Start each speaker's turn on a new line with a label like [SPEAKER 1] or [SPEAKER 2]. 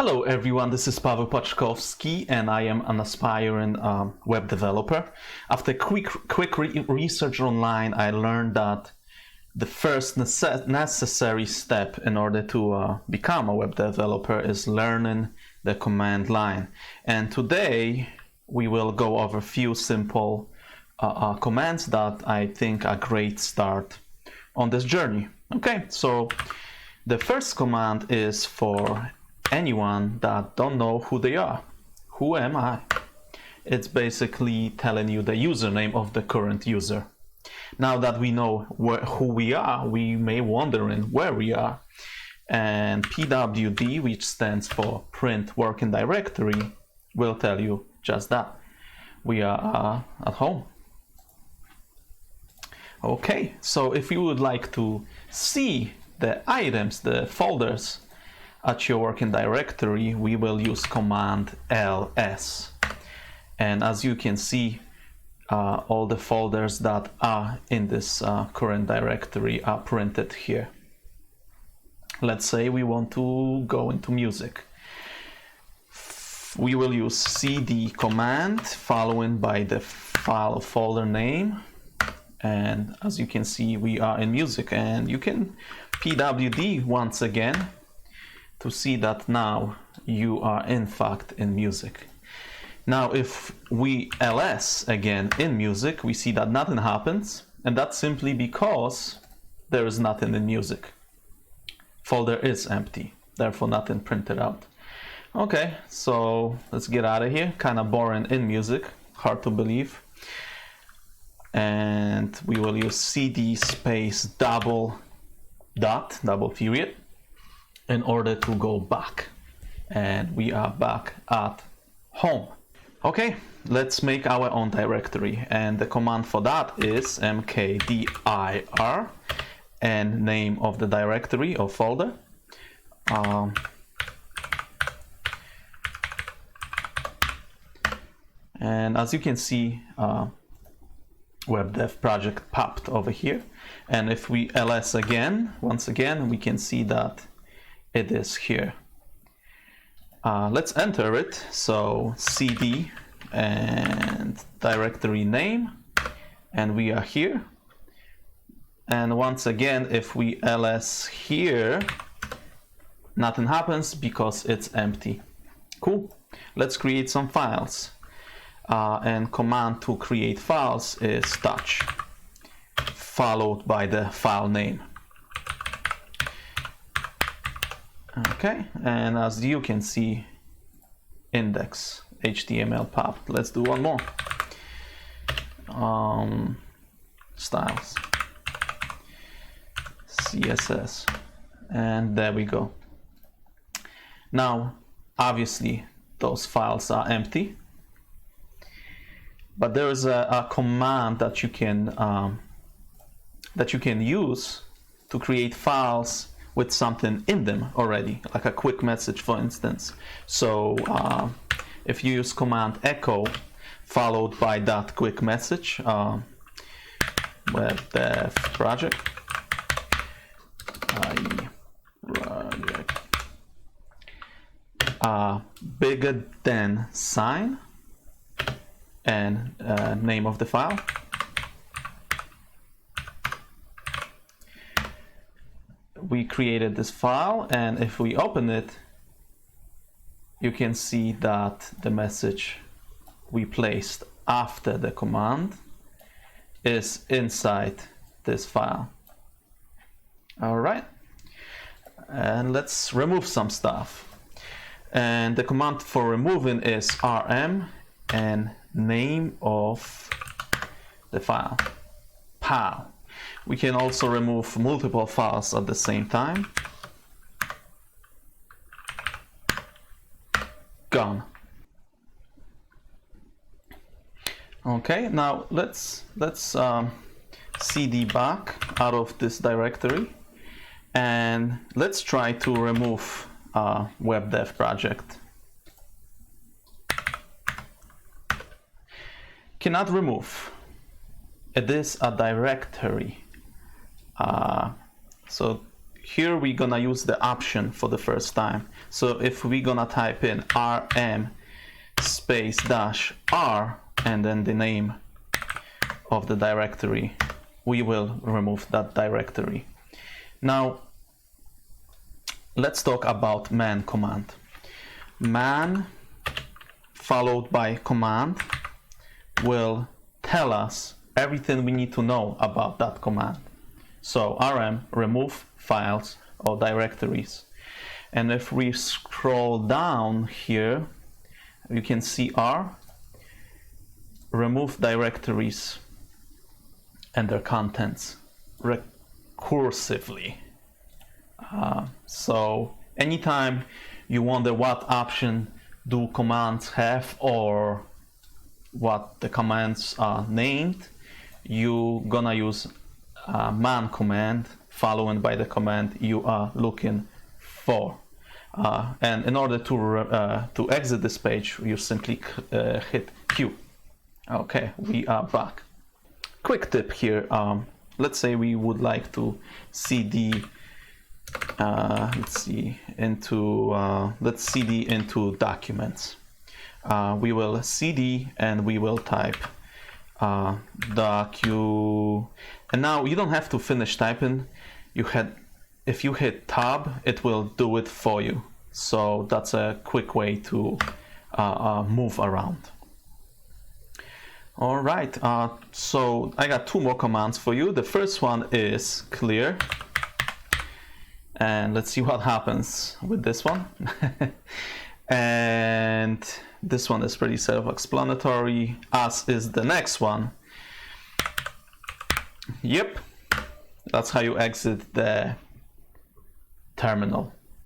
[SPEAKER 1] Hello everyone, this is Paweł Paczkowski and I am an aspiring web developer. After quick research online, I learned that the first necessary step in order to become a web developer is learning the command line. And today we will go over a few simple commands that I think are a great start on this journey. Okay, so the first command is for anyone that don't know who they are. Who am I? It's basically telling you the username of the current user. Now that we know who we are, we may wondering where we are. And pwd, which stands for print working directory, will tell you just that. We are at home. Okay, so if you would like to see the items, the folders at your working directory, we will use command ls. And as you can see, all the folders that are in this current directory are printed here. Let's say we want to go into music. We will use cd command followed by the file folder name. And as you can see, we are in music, and you can pwd once again to see that now you are in fact in music. Now if we ls again in music, we see that nothing happens, and that's simply because there is nothing in music. Folder is empty, therefore nothing printed out. Okay, so let's get out of here. Kind of boring in music, hard to believe. And we will use cd space double period in order to go back, and we are back at home. Okay, let's make our own directory, and the command for that is mkdir and name of the directory or folder. And as you can see, web dev project popped over here, and if we ls again, once again, we can see that it is here. Let's enter it. So cd and directory name, and we are here. And once again, if we ls here, nothing happens because it's empty. Cool. Let's create some files. And command to create files is touch followed by the file name. Okay, and as you can see, index HTML popped. Let's do one more. Styles, CSS, and there we go. Now, obviously, those files are empty, but there is a command that you can use to create files with something in them already, like a quick message, for instance. So if you use command echo followed by that quick message, web dev project, bigger than sign, and name of the file. We created this file, and if we open it, you can see that the message we placed after the command is inside this file. All right, and let's remove some stuff. And the command for removing is rm and name of the file, pal. We can also remove multiple files at the same time. Gone. Okay, now let's cd back out of this directory, and let's try to remove web dev project. Cannot remove. It is a directory. So here we're gonna use the option for the first time. So if we're gonna type in rm space dash r and then the name of the directory, we will remove that directory. Now let's talk about man command. Man followed by command will tell us everything we need to know about that command. So rm remove files or directories, and if we scroll down here, you can see r remove directories and their contents recursively. So anytime you wonder what option do commands have or what the commands are named, you gonna use man command followed by the command you are looking for. And in order to exit this page, you simply hit Q. Okay, we are back. Quick tip here. Let's say we would like to cd let's cd into documents. We will cd and we will type docu, and now you don't have to finish typing. If you hit tab, it will do it for you. So that's a quick way to move around. All right, so I got two more commands for you. The first one is clear, and let's see what happens with this one. And this one is pretty self-explanatory, as is the next one. Yep, that's how you exit the terminal.